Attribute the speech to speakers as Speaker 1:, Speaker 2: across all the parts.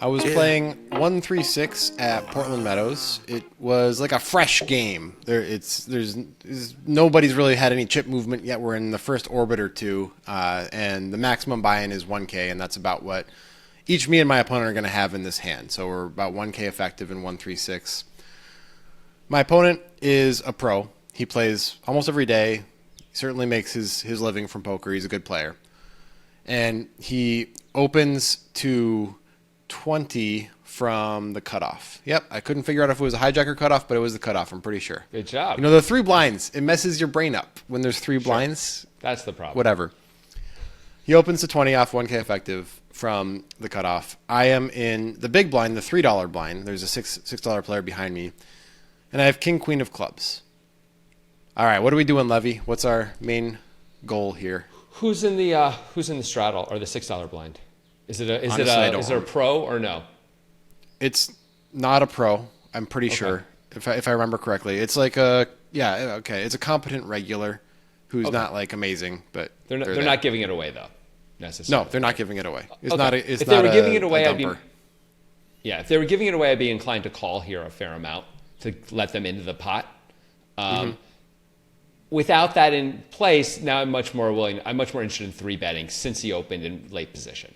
Speaker 1: I was playing 136 at Portland Meadows. It was like a fresh game. There's nobody's really had any chip movement yet. We're in the first orbit or two, and the maximum buy-in is 1K, and that's about what each me and my opponent are going to have in this hand. So we're about 1K effective in 136. My opponent is a pro. He plays almost every day. He certainly makes his living from poker. He's a good player, and he opens to 20 from the cutoff. Yep, I couldn't figure out if it was a hijacker cutoff, but it was the cutoff, I'm pretty sure.
Speaker 2: Good job.
Speaker 1: You know, the three blinds, it messes your brain up when there's three blinds.
Speaker 2: That's the problem.
Speaker 1: Whatever. He opens to 20 off 1K effective from the cutoff. I am in the big blind, the $3 blind. There's a $6 player behind me. And I have king, queen of clubs. All right, what are we doing, Levy? What's our main goal here?
Speaker 2: Who's in the straddle or the $6 blind? Is it a pro or no?
Speaker 1: It's not a pro. I'm pretty sure, if I remember correctly. It's like it's a competent regular who's not like amazing, but
Speaker 2: they're not giving it away though, necessarily.
Speaker 1: No, they're not giving it away. It's
Speaker 2: Okay.
Speaker 1: not.
Speaker 2: If they were giving it away,
Speaker 1: I'd
Speaker 2: be inclined to call here a fair amount to let them into the pot. Without that in place, now I'm much more interested in 3-betting since he opened in late position.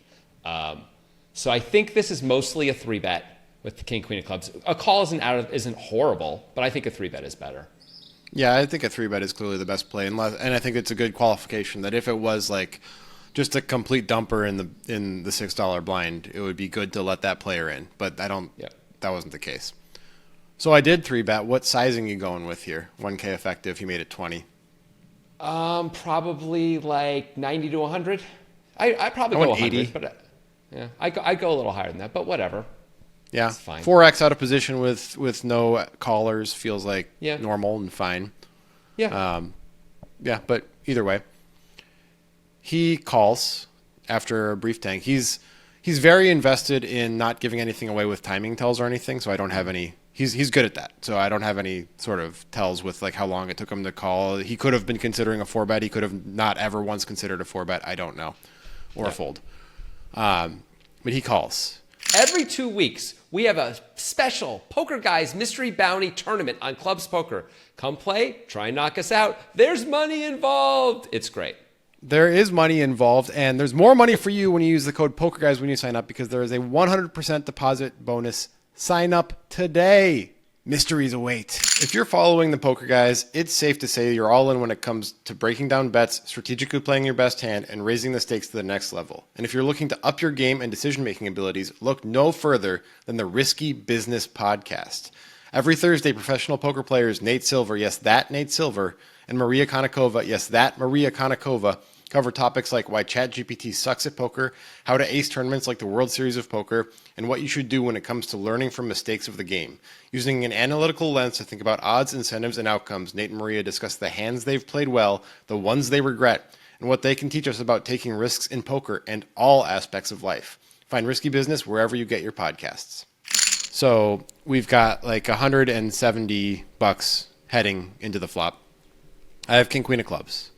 Speaker 2: So I think this is mostly a 3-bet with the king, queen of clubs. A call isn't horrible, but I think a 3-bet is better.
Speaker 1: Yeah, I think a 3-bet is clearly the best play, and I think it's a good qualification that if it was like just a complete dumper in the $6 blind, it would be good to let that player in. But that wasn't the case. So I did 3-bet. What sizing are you going with here? 1K effective. He made it 20.
Speaker 2: Probably like 90 to 100. I probably go 100,
Speaker 1: 80.
Speaker 2: but I go a little higher than that. But whatever.
Speaker 1: Yeah,
Speaker 2: it's fine.
Speaker 1: 4x out of position with no callers feels like normal and fine.
Speaker 2: Yeah.
Speaker 1: But either way, he calls after a brief tank. He's very invested in not giving anything away with timing tells or anything, so I don't have any. He's good at that, so I don't have any sort of tells with like how long it took him to call. He could have been considering a 4-bet. He could have not ever once considered a 4-bet. I don't know, or a fold. But he calls.
Speaker 2: Every 2 weeks, we have a special Poker Guys Mystery Bounty Tournament on Clubs Poker. Come play, try and knock us out. There's money involved. It's great.
Speaker 1: There is money involved, and there's more money for you when you use the code POKERGUYS when you sign up because there is a 100% deposit bonus. Sign up today. Mysteries await. If you're following the Poker Guys, it's safe to say you're all in when it comes to breaking down bets, strategically playing your best hand, and raising the stakes to the next level. And if you're looking to up your game and decision-making abilities, look no further than the Risky Business Podcast. Every Thursday, professional poker players Nate Silver, yes, that Nate Silver, and Maria Konnikova, yes, that Maria Konnikova, cover topics like why ChatGPT sucks at poker, how to ace tournaments like the World Series of Poker, and what you should do when it comes to learning from mistakes of the game. Using an analytical lens to think about odds, incentives, and outcomes, Nate and Maria discuss the hands they've played well, the ones they regret, and what they can teach us about taking risks in poker and all aspects of life. Find Risky Business wherever you get your podcasts. So we've got like $170 heading into the flop. I have King, Queen of clubs.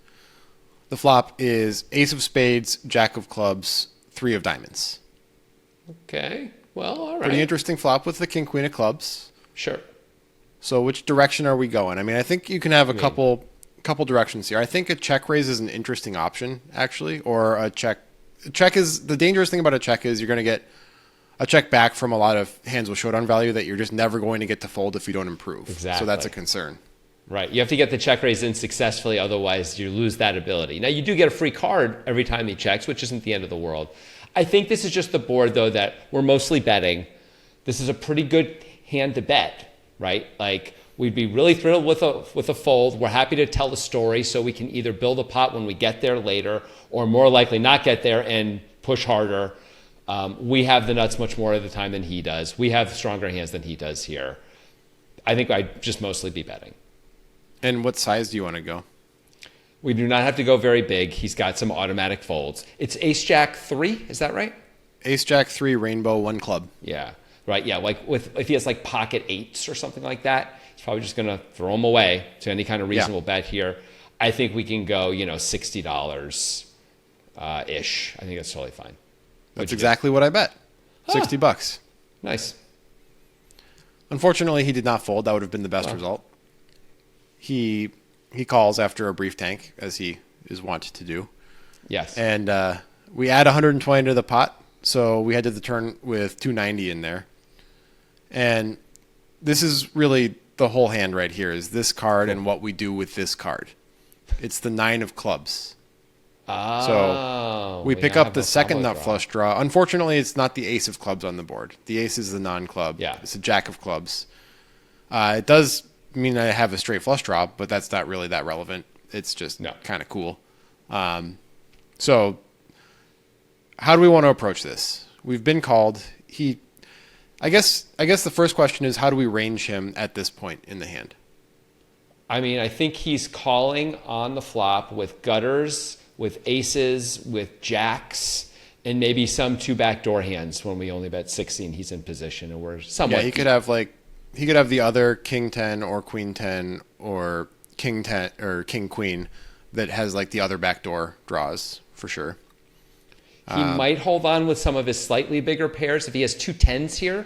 Speaker 1: The flop is Ace of spades, Jack of clubs, 3 of diamonds.
Speaker 2: Okay. Well, all right.
Speaker 1: Pretty interesting flop with the King, Queen of clubs.
Speaker 2: Sure.
Speaker 1: So which direction are we going? I mean, I think you can have a couple directions here. I think a check raise is an interesting option, actually, or a check. Check is the dangerous thing about a check is you're going to get a check back from a lot of hands with showdown value that you're just never going to get to fold if you don't improve.
Speaker 2: Exactly.
Speaker 1: So that's a concern.
Speaker 2: Right. You have to get the check raise in successfully, otherwise you lose that ability. Now, you do get a free card every time he checks, which isn't the end of the world. I think this is just the board, though, that we're mostly betting. This is a pretty good hand to bet, right? Like, we'd be really thrilled with a fold. We're happy to tell the story so we can either build a pot when we get there later or more likely not get there and push harder. We have the nuts much more of the time than he does. We have stronger hands than he does here. I think I'd just mostly be betting.
Speaker 1: And what size do you want to go?
Speaker 2: We do not have to go very big. He's got some automatic folds. It's Ace Jack 3, is that right?
Speaker 1: Ace Jack 3, Rainbow, 1 club.
Speaker 2: Yeah, right. Yeah, like if he has like pocket 8s or something like that, he's probably just going to throw them away to any kind of reasonable bet here. I think we can go, $60 ish. I think that's totally fine.
Speaker 1: That's exactly what I bet. $60.
Speaker 2: Nice.
Speaker 1: Unfortunately, he did not fold. That would have been the best result. He calls after a brief tank, as he is wont to do.
Speaker 2: Yes.
Speaker 1: And we add 120 to the pot, so we had to the turn with 290 in there. And this is really the whole hand right here, is this card and what we do with this card. It's the 9 of clubs. So we pick up the second nut flush draw. Unfortunately, it's not the ace of clubs on the board. The ace is the non-club.
Speaker 2: Yeah.
Speaker 1: It's a jack of clubs. It does mean I have a straight flush draw, but that's not really that relevant. It's just kind of cool. So how do we want to approach this? We've been called. I guess the first question is, how do we range him at this point in the hand?
Speaker 2: I mean, I think he's calling on the flop with gutters, with aces, with jacks, and maybe some 2 backdoor hands when we only bet 16. He's in position, and we're somewhat.
Speaker 1: Yeah, he could have the other king 10 or queen 10 or king 10 or king queen that has like the other backdoor draws for sure.
Speaker 2: He might hold on with some of his slightly bigger pairs. If he has 2 10s here,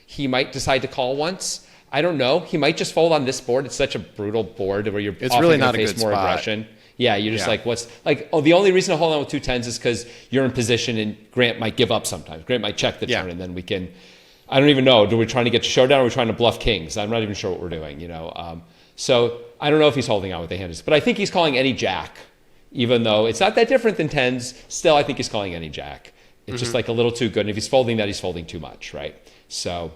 Speaker 2: he might decide to call once. I don't know. He might just fold on this board. It's such a brutal board where you're often
Speaker 1: really
Speaker 2: going
Speaker 1: not
Speaker 2: to
Speaker 1: a
Speaker 2: face
Speaker 1: good
Speaker 2: more
Speaker 1: spot.
Speaker 2: aggression. Yeah, you're just the only reason to hold on with 2 10s is because you're in position and Grant might give up sometimes. Grant might check the turn and then we can, I don't even know. Do we trying to get to showdown or are we trying to bluff kings? I'm not even sure what we're doing, So I don't know if he's holding on with the hand, but I think he's calling any jack, even though it's not that different than 10s. Still, I think he's calling any jack. It's just like a little too good. And if he's folding that, he's folding too much, right? So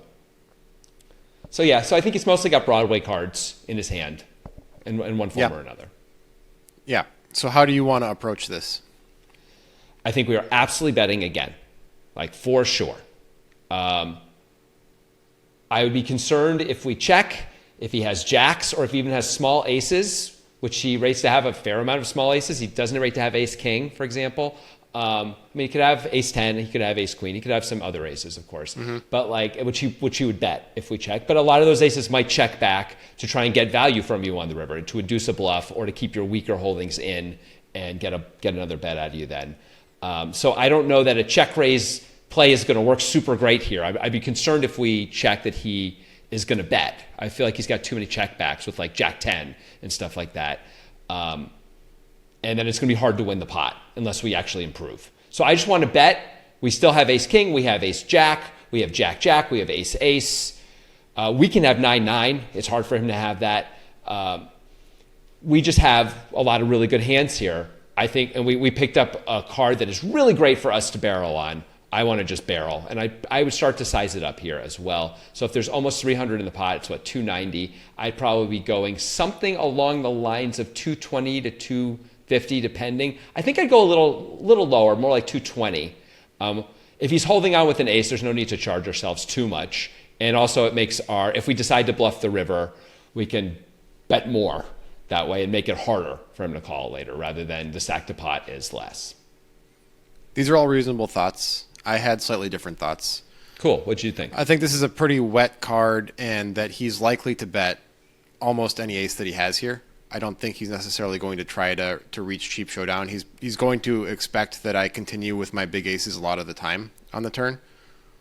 Speaker 2: I think he's mostly got Broadway cards in his hand in one form or another.
Speaker 1: Yeah. So how do you want to approach this?
Speaker 2: I think we are absolutely betting again, like for sure. I would be concerned if we check, if he has jacks or if he even has small aces, which he rates to have a fair amount of small aces. He doesn't rate to have ace king, for example. He could have ace 10, he could have ace queen, he could have some other aces, of course, but which he would bet if we check. But a lot of those aces might check back to try and get value from you on the river, to induce a bluff or to keep your weaker holdings in and get another bet out of you then. So I don't know that a check raise play is going to work super great here. I'd be concerned if we check that he is going to bet. I feel like he's got too many check backs with like jack 10 and stuff like that. And then it's going to be hard to win the pot unless we actually improve. So I just want to bet. We still have ace king, we have ace jack, we have jack jack, we have ace ace. We can have 9-9. It's hard for him to have that. We just have a lot of really good hands here, I think. And we picked up a card that is really great for us to barrel on. I want to just barrel. And I would start to size it up here as well. So if there's almost 300 in the pot, it's 290. I'd probably be going something along the lines of 220 to 250, depending. I think I'd go a little lower, more like 220. If he's holding on with an ace, there's no need to charge ourselves too much. And also it makes if we decide to bluff the river, we can bet more that way and make it harder for him to call later rather than the stack to pot is less.
Speaker 1: These are all reasonable thoughts. I had slightly different thoughts.
Speaker 2: Cool. What'd you think?
Speaker 1: I think this is a pretty wet card and that he's likely to bet almost any ace that he has here. I don't think he's necessarily going to try to reach cheap showdown. He's going to expect that I continue with my big aces a lot of the time on the turn.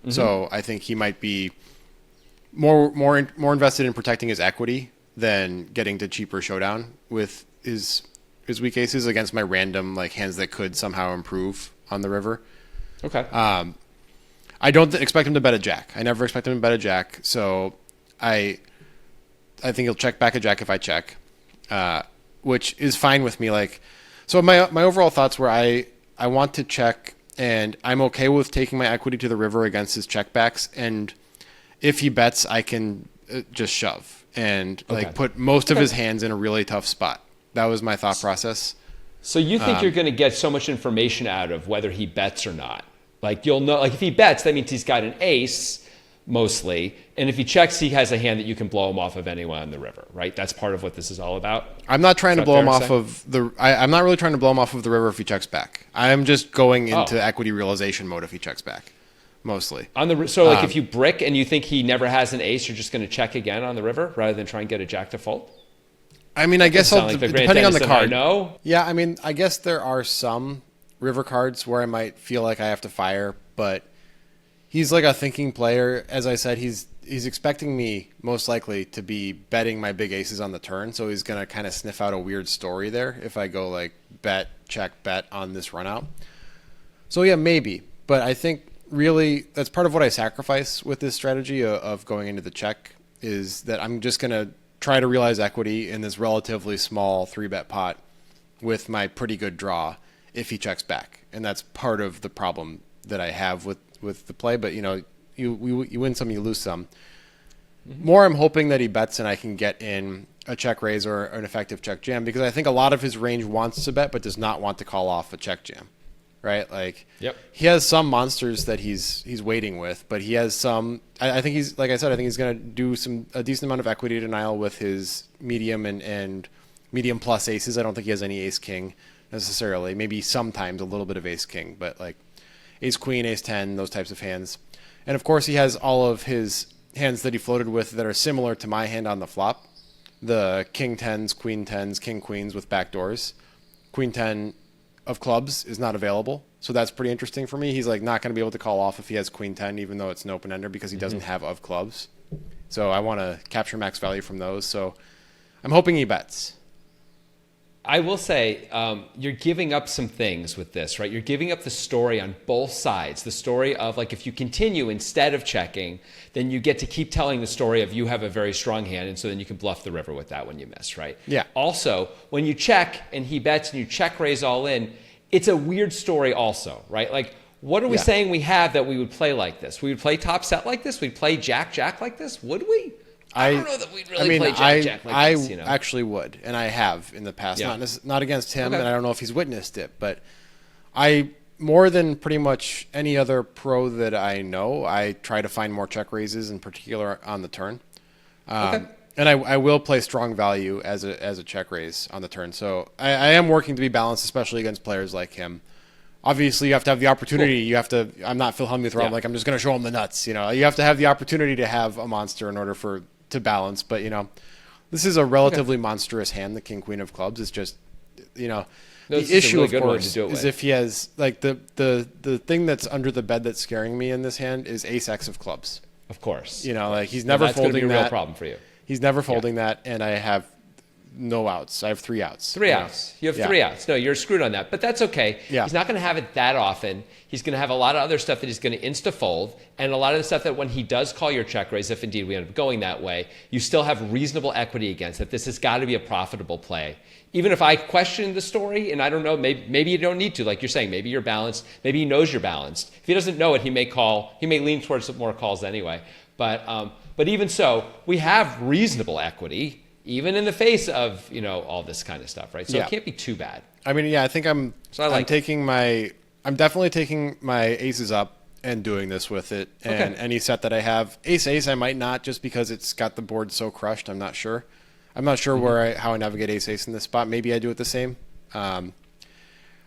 Speaker 1: So I think he might be more invested in protecting his equity than getting to cheaper showdown with his weak aces against my random like hands that could somehow improve on the river.
Speaker 2: Okay.
Speaker 1: I don't expect him to bet a jack. I never expect him to bet a jack. So I think he'll check back a jack if I check, which is fine with me. Like, so my overall thoughts were I want to check, and I'm okay with taking my equity to the river against his checkbacks. And if he bets, I can just shove and like put most of his hands in a really tough spot. That was my thought process.
Speaker 2: So you think you're going to get so much information out of whether he bets or not? Like you'll know, like if he bets, that means he's got an ace mostly. And if he checks, he has a hand that you can blow him off of anywhere on the river, right? That's part of what this is all about.
Speaker 1: I'm not trying to blow him off of the, I'm not really trying to blow him off of the river if he checks back. I'm just going into equity realization mode if he checks back, mostly.
Speaker 2: So like if you brick and you think he never has an ace, you're just going to check again on the river rather than try and get a jack to fold?
Speaker 1: I mean, I guess depending on the card.
Speaker 2: No.
Speaker 1: Yeah, I mean, I guess there are some river cards where I might feel like I have to fire, but he's like a thinking player. As I said, he's expecting me most likely to be betting my big aces on the turn, so he's gonna kind of sniff out a weird story there if I go like bet, check, bet on this run out. So yeah, maybe, but I think really that's part of what I sacrifice with this strategy of going into the check is that I'm just gonna try to realize equity in this relatively small 3-bet pot with my pretty good draw if he checks back, and that's part of the problem that I have with the play. But you win some, you lose some. More, I'm hoping that he bets and I can get in a check raise or an effective check jam, because I think a lot of his range wants to bet but does not want to call off a check jam, right? Like,
Speaker 2: Yep.
Speaker 1: he has some monsters that he's waiting with, but he has some. I think he's, like I said, I think he's going to do a decent amount of equity denial with his medium and medium plus aces. I don't think he has any ace king necessarily. Maybe sometimes a little bit of ace king, but like ace queen, ace 10, those types of hands. And of course, he has all of his hands that he floated with that are similar to my hand on the flop. The king 10s, queen 10s, king queens with backdoors. Queen 10 of clubs is not available, so that's pretty interesting for me. He's like not going to be able to call off if he has queen 10, even though it's an open ender, because he doesn't have of clubs. So I want to capture max value from those. So I'm hoping he bets.
Speaker 2: I will say you're giving up some things with this, right? You're giving up the story on both sides. The story of, like, if you continue instead of checking, then you get to keep telling the story of you have a very strong hand, and so then you can bluff the river with that when you miss, right?
Speaker 1: Yeah.
Speaker 2: Also, when you check and he bets and you check raise all in, it's a weird story also, right? Like, what are we saying we have that we would play like this? We would play top set like this? We'd play jack-jack like this? Would we? I don't know that we'd really play jack-jack like this,
Speaker 1: I actually would, and I have in the past.
Speaker 2: Yeah.
Speaker 1: Not against him, and I don't know if he's witnessed it, but I, more than pretty much any other pro that I know, I try to find more check raises, in particular on the turn. And I will play strong value as a check raise on the turn. So I am working to be balanced, especially against players like him. Obviously, you have to have the opportunity. You have to. I'm not Phil Hellmuth, where I'm like, I'm just going to show him the nuts. You have to have the opportunity to have a monster in order to balance. But this is a relatively monstrous hand. The king queen of clubs is just, the issue, of course, is if he has like the thing that's under the bed that's scaring me in this hand is ace x of clubs.
Speaker 2: Of course.
Speaker 1: Like he's never
Speaker 2: that's
Speaker 1: folding
Speaker 2: gonna be a
Speaker 1: that.
Speaker 2: real problem for you.
Speaker 1: He's never folding that, and I have no outs. I have 3 outs.
Speaker 2: Three outs. You have 3 outs. No, you're screwed on that. But that's okay.
Speaker 1: Yeah.
Speaker 2: He's not going to have it that often. He's going to have a lot of other stuff that he's going to insta-fold, and a lot of the stuff that when he does call your check raise, if indeed we end up going that way, you still have reasonable equity against it. This has got to be a profitable play. Even if I question the story, and I don't know, maybe you don't need to. Like you're saying, maybe you're balanced. Maybe he knows you're balanced. If he doesn't know it, he may call. He may lean towards more calls anyway. But even so, we have reasonable equity, even in the face of all this kind of stuff, right? So it can't be too bad.
Speaker 1: I mean, I think I'm definitely taking my aces up and doing this with it. And any set that I have, ace, I might not, just because it's got the board so crushed. I'm not sure how I navigate ace in this spot. Maybe I do it the same. I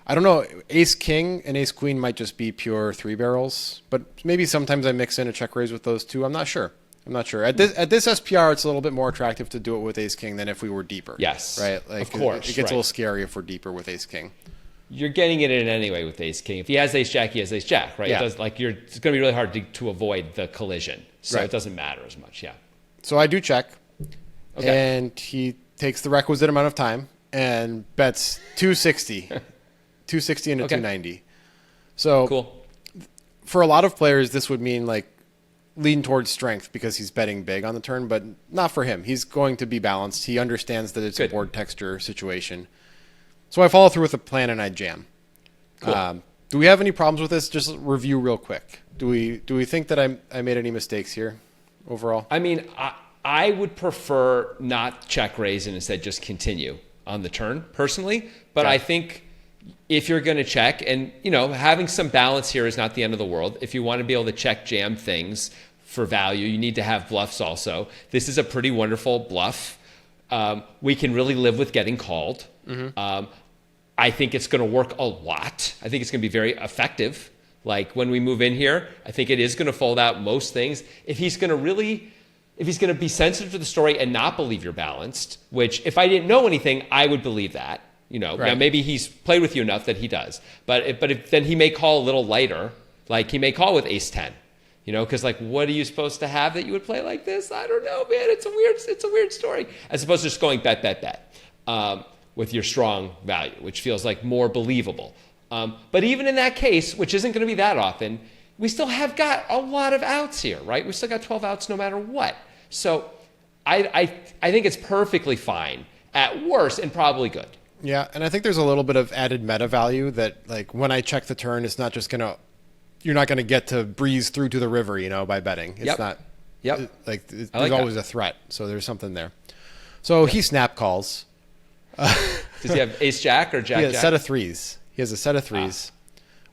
Speaker 1: don't know. Ace king and ace queen might just be pure 3 barrels, but maybe sometimes I mix in a check raise with those two. I'm not sure. At this SPR, it's a little bit more attractive to do it with ace king than if we were deeper.
Speaker 2: Yes,
Speaker 1: right. Like,
Speaker 2: of course,
Speaker 1: it gets a little scary if we're deeper with ace king.
Speaker 2: You're getting it in anyway with ace king. If he has ace jack, he has ace jack, right?
Speaker 1: Yeah.
Speaker 2: It's going to be really hard to avoid the collision, so it doesn't matter as much. Yeah.
Speaker 1: So I do check, and he takes the requisite amount of time and bets 260, 260 into 290. So
Speaker 2: cool.
Speaker 1: For a lot of players, this would mean like lean towards strength because he's betting big on the turn, but not for him. He's going to be balanced. He understands that it's a board texture situation. So I follow through with a plan and I jam. Cool. Do we have any problems with this? Just review real quick. Do we think that I made any mistakes here overall?
Speaker 2: I mean, I would prefer not check raise and instead just continue on the turn personally. But I think if you're going to check, and having some balance here is not the end of the world. If you want to be able to check jam things for value, you need to have bluffs also. This is a pretty wonderful bluff. We can really live with getting called. I think it's going to work a lot. I think it's going to be very effective. Like when we move in here, I think it is going to fold out most things. If he's going to be sensitive to the story and not believe you're balanced, which if I didn't know anything, I would believe that. Now maybe he's played with you enough that he does. But if then he may call a little lighter, like he may call with ace 10, You know, because like, what are you supposed to have that you would play like this? I don't know, man. It's a weird story. As opposed to just going bet with your strong value, which feels like more believable. But even in that case, which isn't going to be that often, we still have got a lot of outs here, right? We still got 12 outs no matter what. So I think it's perfectly fine at worst and probably good.
Speaker 1: Yeah, and I think there's a little bit of added meta value that, like, when I check the turn, it's not just you're not gonna get to breeze through to the river, you know, by betting. It's not.
Speaker 2: Yep.
Speaker 1: There's
Speaker 2: like
Speaker 1: always a threat, so there's something there. So he snap calls.
Speaker 2: Does he have ace jack or jack?
Speaker 1: He has
Speaker 2: jack?
Speaker 1: a set of threes. He has a set of threes.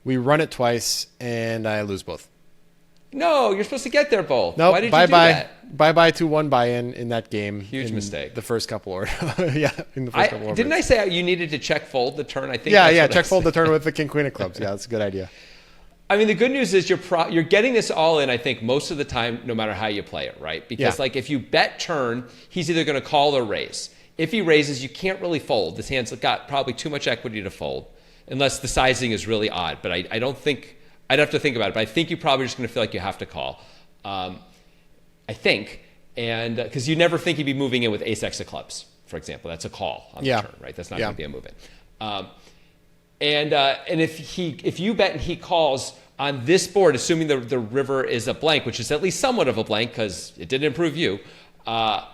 Speaker 1: We run it twice, and I lose both.
Speaker 2: No, you're supposed to get there both.
Speaker 1: No,
Speaker 2: Why did
Speaker 1: bye
Speaker 2: you do
Speaker 1: bye.
Speaker 2: that?
Speaker 1: Bye 2-1 buy-in in that game.
Speaker 2: Huge mistake.
Speaker 1: The first couple or yeah, in the first couple orbits.
Speaker 2: Didn't I say you needed to check fold the turn? I think.
Speaker 1: Yeah. Check fold the turn with the king queen of clubs. Yeah, that's a good idea.
Speaker 2: I mean, the good news is you're getting this all in, I think, most of the time, no matter how you play it, right? Because like if you bet turn, he's either going to call or raise. If he raises, you can't really fold. This hand's got probably too much equity to fold, unless the sizing is really odd. But I don't think, I'd have to think about it, but I think you're probably just going to feel like you have to call. I think, and because you never think he'd be moving in with ace X of clubs, for example. That's a call on the turn, right? That's not going to be a move in. And if you bet and he calls on this board, assuming the river is a blank, which is at least somewhat of a blank because it didn't improve you, a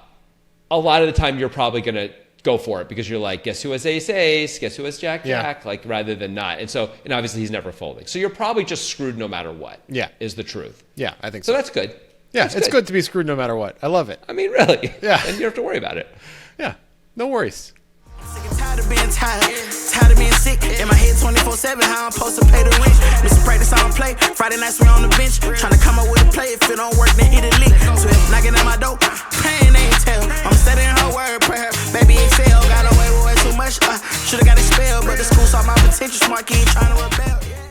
Speaker 2: lot of the time you're probably going to go for it because you're like, guess who has ace ace, guess who has jack jack, like rather than not. And obviously he's never folding. So you're probably just screwed no matter what. Yeah, is the truth.
Speaker 1: Yeah, I think so.
Speaker 2: So that's good.
Speaker 1: Yeah, it's good to be screwed no matter what. I love it.
Speaker 2: I mean, really.
Speaker 1: Yeah.
Speaker 2: And you don't have to worry about it.
Speaker 1: Yeah, no worries.
Speaker 3: Tired of being tired of being sick. In my head 24/7, how I'm supposed to pay the rent. Missing practice, I don't play. Friday nights we on the bench, trying to come up with a play. If it don't work, then hit a lick. So if knocking at my door, pain ain't tell. I'm studying her word prayer. Baby excel, got away with way too much. Should've got expelled, but the school saw my potential. Smart kid trying to rebel. Yeah.